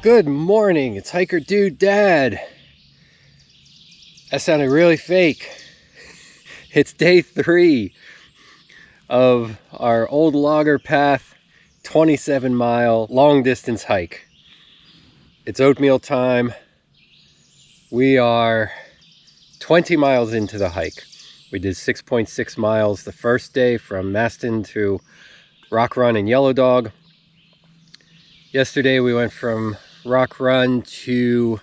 Good morning, it's Hiker Dude Dad. That sounded really fake. It's day 3 of our old logger path 27-mile long distance hike. It's oatmeal time. We are 20 miles into the hike. We did 6.6 miles the first day from Masten to Rock Run and Yellow Dog. Yesterday we went from Rock Run to,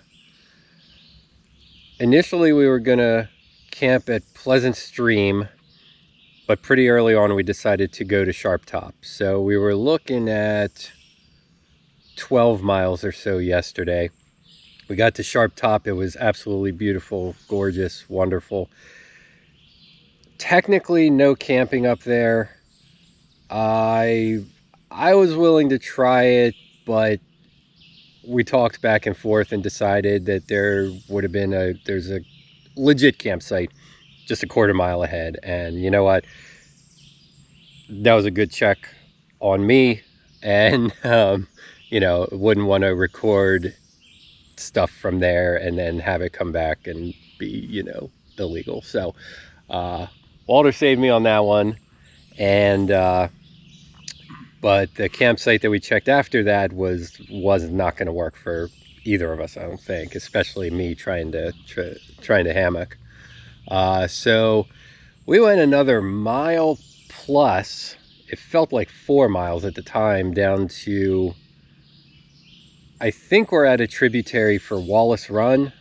initially we were gonna camp at Pleasant Stream, but pretty early on we decided to go to Sharp Top. So we were looking at 12 miles or so yesterday. We got to Sharp Top. It was absolutely beautiful, gorgeous, wonderful. Technically no camping up there. I was willing to try it, but we talked back and forth and decided that there would have been there's a legit campsite just a quarter mile ahead. And you know what? That was a good check on me. And, you know, wouldn't want to record stuff from there and then have it come back and be, you know, illegal. So, Walter saved me on that one. And, but the campsite that we checked after that was not going to work for either of us, I don't think, especially me trying to hammock. So we went another mile plus. It felt like 4 miles at the time, down to, I think we're at a tributary for Wallis Run.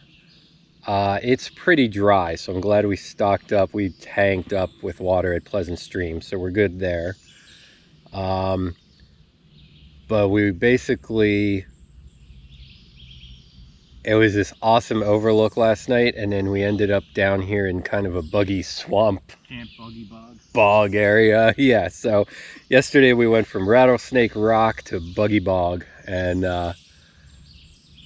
It's pretty dry, so I'm glad we stocked up. We tanked up with water at Pleasant Stream, so we're good there. But we basically, it was this awesome overlook last night, and then we ended up down here in kind of a buggy swamp, camp buggy bog area. Yeah, so yesterday we went from Rattlesnake Rock to Buggy Bog, and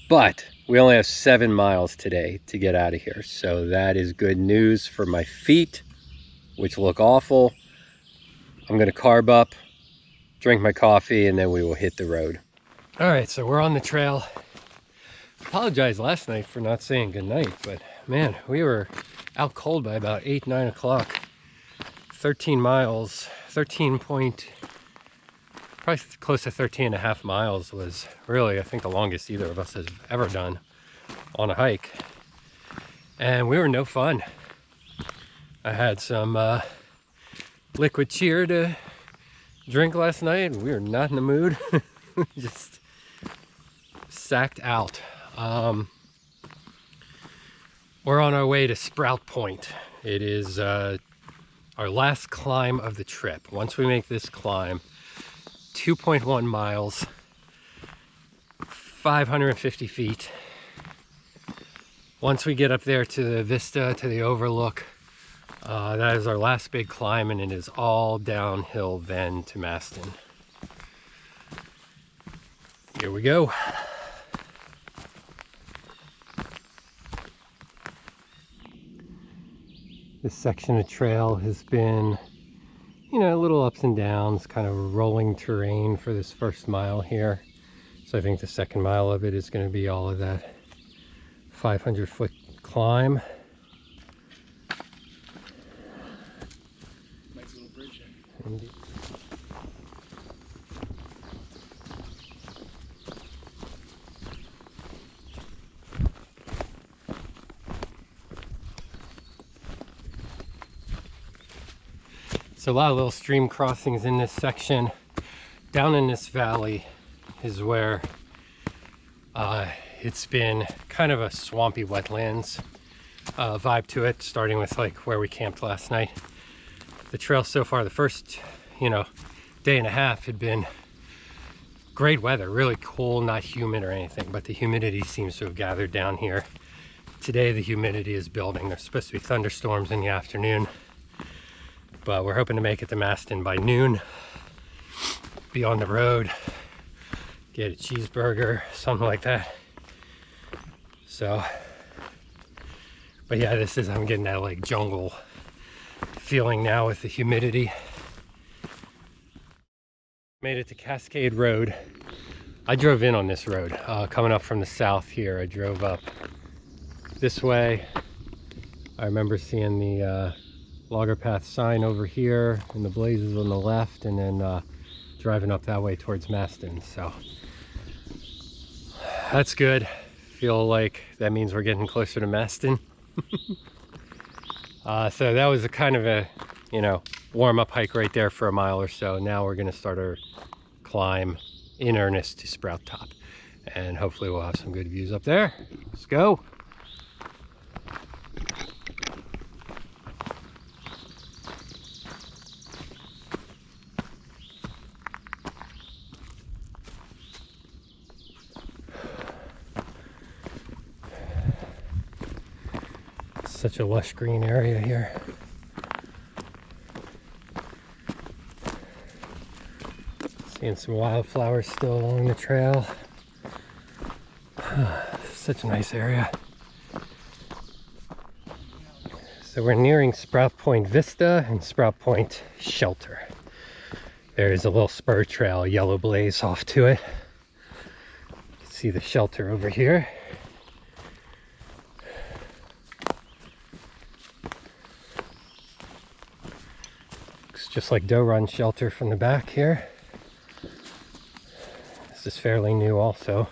but we only have 7 miles today to get out of here, so that is good news for my feet, which look awful. I'm gonna carb up, drink my coffee, and then we will hit the road. All right, so we're on the trail. Apologize last night for not saying goodnight, but man, we were out cold by about 8-9 o'clock. 13 miles, probably close to 13 and a half miles was really, I think, the longest either of us has ever done on a hike. And we were no fun. I had some liquid cheer to drink last night. We were not in the mood. Just sacked out. We're on our way to Sprout Point. It is our last climb of the trip. Once we make this climb, 2.1 miles, 550 feet. Once we get up there to the vista, to the overlook, that is our last big climb, and it is all downhill then to Masten. Here we go. This section of trail has been, you know, a little ups and downs, kind of rolling terrain for this first mile here. So I think the second mile of it is going to be all of that 500-foot climb. Nice little bridge there. Indeed. So a lot of little stream crossings in this section. Down in this valley is where it's been kind of a swampy wetlands vibe to it, starting with like where we camped last night. The trail so far, the first, you know, day and a half had been great weather, really cool, not humid or anything, but the humidity seems to have gathered down here. Today the humidity is building. There's supposed to be thunderstorms in the afternoon, but we're hoping to make it to Masten by noon, be on the road, get a cheeseburger, something like that. So, but yeah, this is, I'm getting that like jungle feeling now with the humidity. Made it to Cascade Road. I drove in on this road coming up from the south here. I drove up this way. I remember seeing the logger path sign over here and the blazes on the left, and then driving up that way towards Masten. So that's good. Feel like that means we're getting closer to Masten. So that was a kind of a, you know, warm-up hike right there for a mile or so. Now we're going to start our climb in earnest to Sprout Top, and hopefully we'll have some good views up there. Let's go. Such a lush green area here. Seeing some wildflowers still along the trail. Such a nice area. So we're nearing Sprout Point Vista and Sprout Point Shelter. There's a little spur trail, yellow blaze off to it. You can see the shelter over here. Looks just like Doe Run Shelter from the back here. This is fairly new also.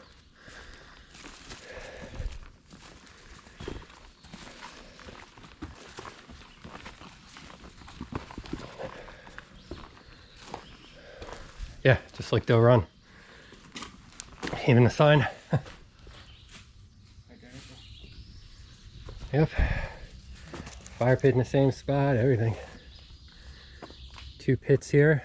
Yeah, just like Doe Run. Even the sign. Yep. Fire pit in the same spot, everything. 2 pits here.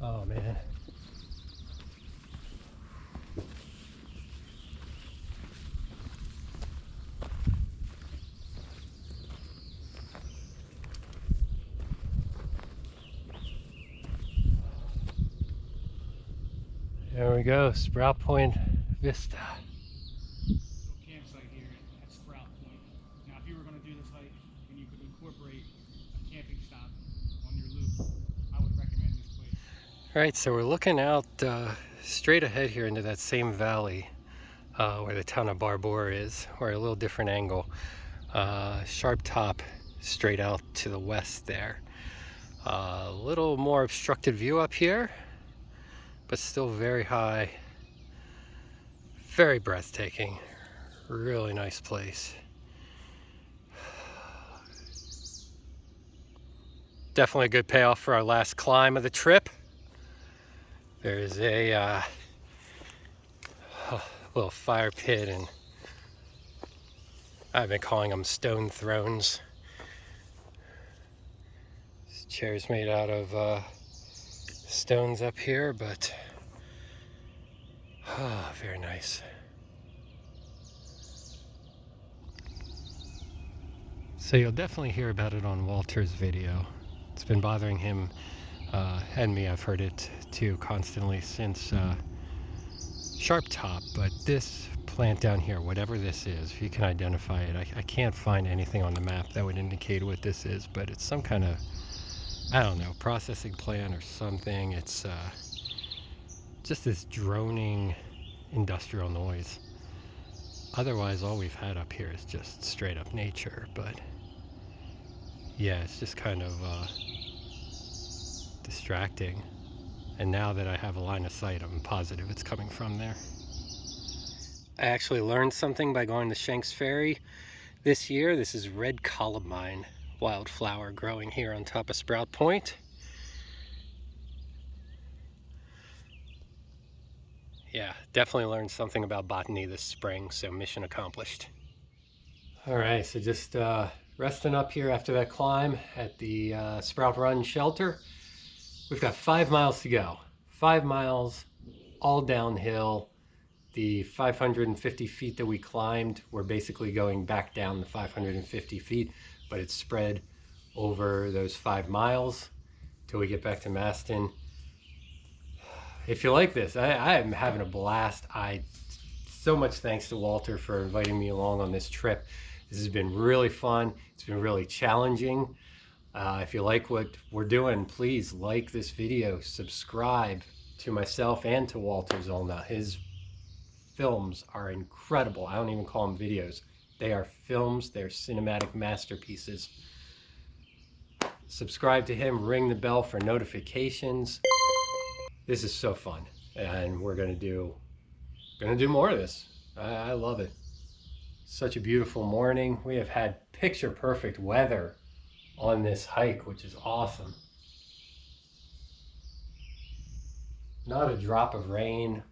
Oh man. There we go, Sprout Point Vista. Campsite here at Sprout Point. Now, if you were going to do this hike and you could incorporate a camping stop on your loop, I would recommend this place. All right, so we're looking out straight ahead here into that same valley where the town of Barbour is, or a little different angle. Sharp top straight out to the west there. A little more obstructed view up here, but still very high, very breathtaking, really nice place. Definitely a good payoff for our last climb of the trip. There's a little fire pit, and I've been calling them stone thrones. This chair's made out of stones up here, but very nice. So you'll definitely hear about it on Walter's video. It's been bothering him and me. I've heard it too constantly since Sharp Top, but this plant down here, whatever this is, if you can identify it, I can't find anything on the map that would indicate what this is, but it's some kind of, I don't know, processing plant or something. It's just this droning industrial noise. Otherwise, all we've had up here is just straight up nature, but yeah, it's just kind of distracting. And now that I have a line of sight, I'm positive it's coming from there. I actually learned something by going to Shanks Ferry this year. This is red columbine wildflower growing here on top of Sprout Point. Yeah, definitely learned something about botany this spring, so mission accomplished. All right, so just resting up here after that climb at the Sprout Run Shelter. We've got 5 miles to go. 5 miles, all downhill. The 550 feet that we climbed, we're basically going back down the 550 feet, but it's spread over those 5 miles till we get back to Masten. If you like this, I am having a blast. So much thanks to Walter for inviting me along on this trip. This has been really fun. It's been really challenging. If you like what we're doing, please like this video, subscribe to myself and to Walter Zolna. His films are incredible. I don't even call them videos. They are films, they're cinematic masterpieces. Subscribe to him, ring the bell for notifications. This is so fun, and we're gonna do more of this. I love it. Such a beautiful morning. We have had picture perfect weather on this hike, which is awesome. Not a drop of rain,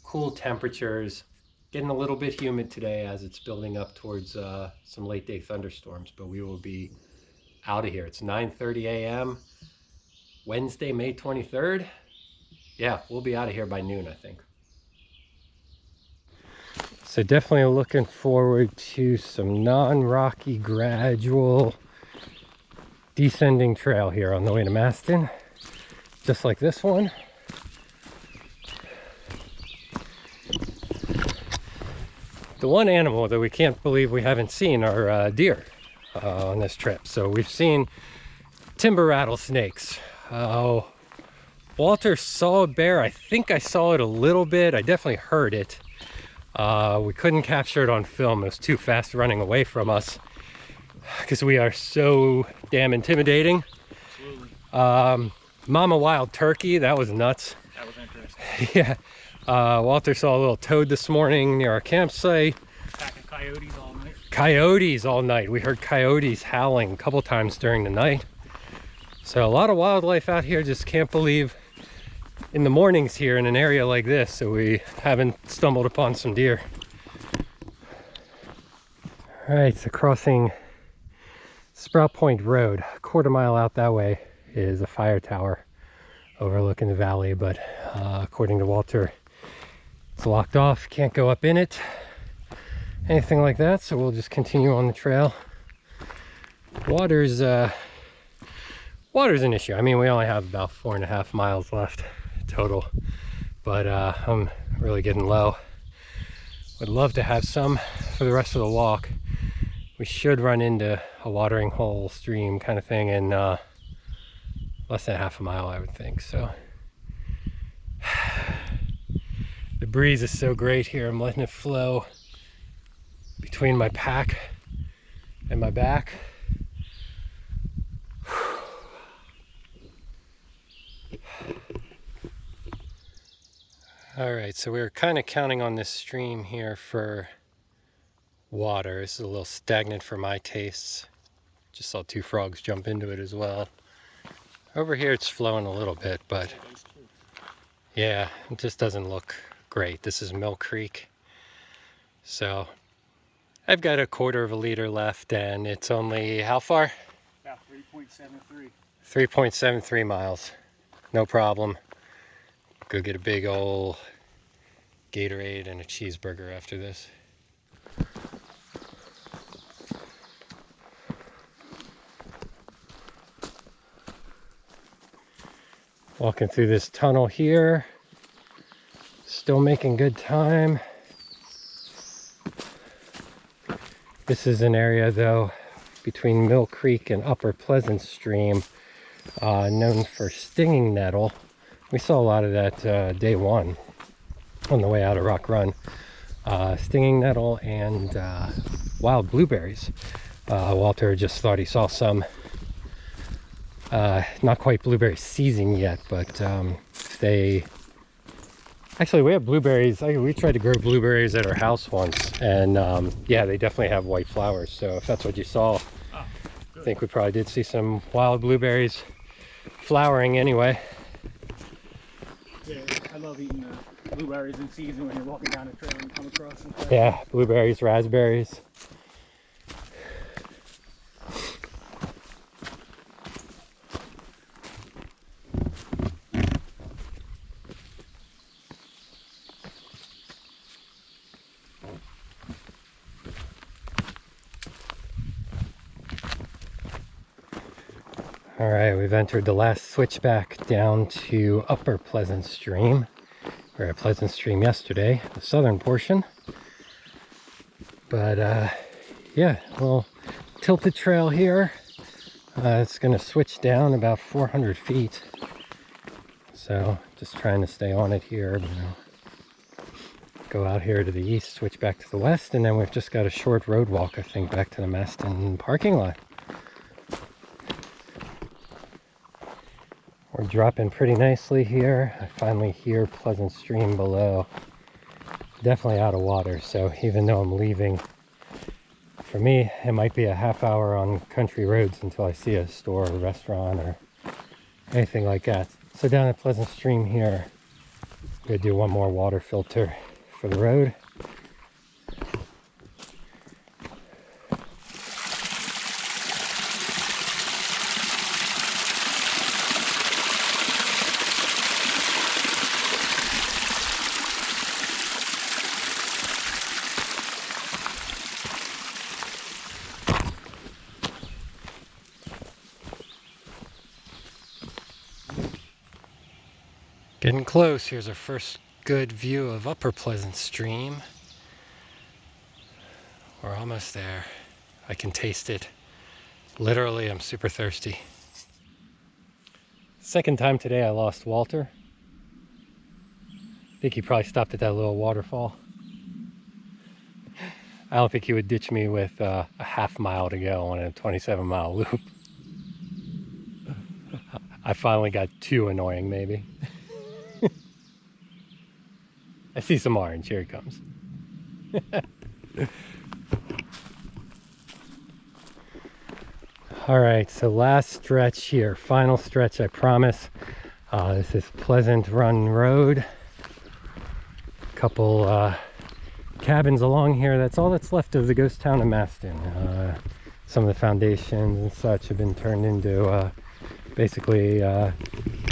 cool temperatures, getting a little bit humid today as it's building up towards some late day thunderstorms, but we will be out of here. It's 9:30 a.m. Wednesday, May 23rd. Yeah, we'll be out of here by noon, I think. So definitely looking forward to some non-rocky, gradual descending trail here on the way to Masten, just like this one. The one animal that we can't believe we haven't seen are deer on this trip. So we've seen timber rattlesnakes. Walter saw a bear. I think I saw it a little bit. I definitely heard it. We couldn't capture it on film. It was too fast running away from us because we are so damn intimidating. Absolutely. Mama wild turkey, that was nuts. That was interesting. Yeah. Walter saw a little toad this morning near our campsite. Pack of coyotes all night. Coyotes all night. We heard coyotes howling a couple times during the night. So a lot of wildlife out here. Just can't believe in the mornings here in an area like this so we haven't stumbled upon some deer. All right, so crossing Sprout Point Road, a quarter mile out that way is a fire tower overlooking the valley, but according to Walter, it's locked off, can't go up in it, anything like that, so we'll just continue on the trail. Water's an issue. I mean, we only have about 4.5 miles left total, but I'm really getting low. Would love to have some for the rest of the walk. We should run into a watering hole stream kind of thing in less than half a mile, I would think. So the breeze is so great here. I'm letting it flow between my pack and my back. All right, so we were kind of counting on this stream here for water. This is a little stagnant for my tastes. Just saw 2 frogs jump into it as well. Over here it's flowing a little bit, but yeah, it just doesn't look great. This is Mill Creek. So I've got 1/4 liter left, and it's only how far? About 3.73. 3.73 miles. No problem. Go get a big old Gatorade and a cheeseburger after this. Walking through this tunnel here. Still making good time. This is an area though between Mill Creek and Upper Pleasant Stream known for stinging nettle. We saw a lot of that day one on the way out of Rock Run. Stinging nettle and wild blueberries. Walter just thought he saw some, not quite blueberry season yet, but actually we have blueberries. We tried to grow blueberries at our house once, and yeah, they definitely have white flowers. So if that's what you saw, I think we probably did see some wild blueberries flowering anyway. Yeah, I love eating blueberries in season when you're walking down a trail and you come across them. Yeah, blueberries, raspberries. All right, we've entered the last switchback down to Upper Pleasant Stream. We were at Pleasant Stream yesterday, the southern portion. But yeah, well, tilted trail here. It's going to switch down about 400 feet. So just trying to stay on it here. You know, go out here to the east, switch back to the west, and then we've just got a short road walk, I think, back to the Masten parking lot. We're dropping pretty nicely here. I finally hear Pleasant Stream below. Definitely out of water, so even though I'm leaving, for me, it might be a half hour on country roads until I see a store or restaurant or anything like that. So down at Pleasant Stream here, I'm gonna do one more water filter for the road. Getting close. Here's our first good view of Upper Pleasant Stream. We're almost there. I can taste it. Literally, I'm super thirsty. Second time today I lost Walter. I think he probably stopped at that little waterfall. I don't think he would ditch me with a half mile to go on a 27-mile loop. I finally got too annoying, maybe. I see some orange. Here it comes. All right, so last stretch here. Final stretch, I promise. This is Pleasant Run Road. Couple cabins along here. That's all that's left of the ghost town of Masten. Some of the foundations and such have been turned into basically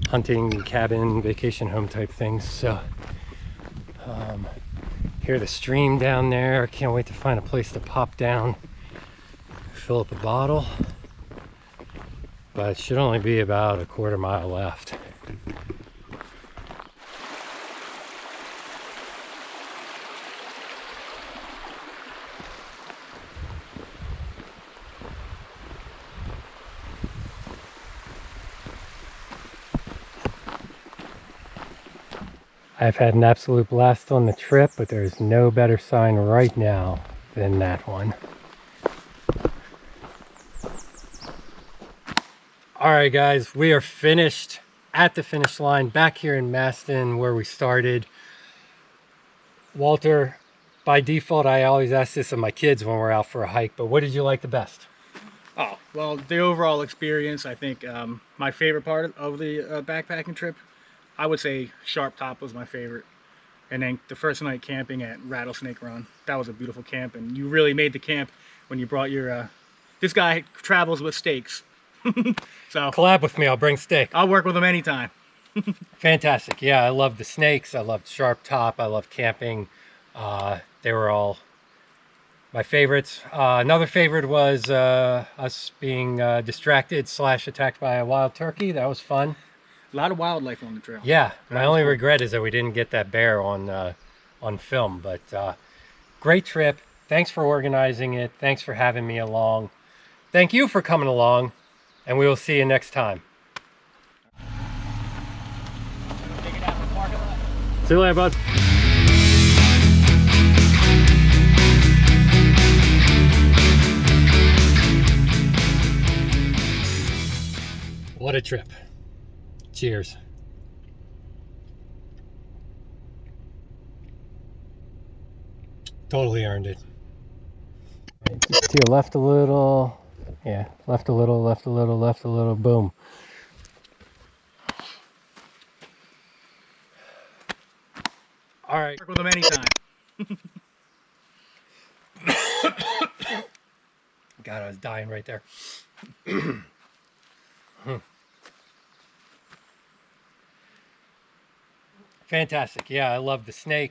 hunting cabin, vacation home type things. So hear the stream down there. Can't wait to find a place to pop down, fill up a bottle. But it should only be about a quarter mile left. I've had an absolute blast on the trip, but there's no better sign right now than that one. All right, guys, we are finished at the finish line back here in Masten where we started. Walter, by default, I always ask this of my kids when we're out for a hike, but what did you like the best? Oh, well, the overall experience, I think my favorite part of the backpacking trip, I would say Sharp Top was my favorite. And then the first night camping at Rattlesnake Run, that was a beautiful camp. And you really made the camp when you brought your, this guy travels with steaks. So collab with me, I'll bring steak. I'll work with him anytime. Fantastic. Yeah, I loved the snakes. I loved Sharp Top. I loved camping. They were all my favorites. Another favorite was us being distracted / attacked by a wild turkey. That was fun. A lot of wildlife on the trail. Yeah, my only regret is that we didn't get that bear on film. But great trip. Thanks for organizing it. Thanks for having me along. Thank you for coming along, and we will see you next time. See you later, bud. What a trip. Cheers. Totally earned it. To your left a little. Yeah, left a little, left a little, left a little. Boom. All right. Work with him anytime. God, I was dying right there. Fantastic. Yeah, I love the snakes.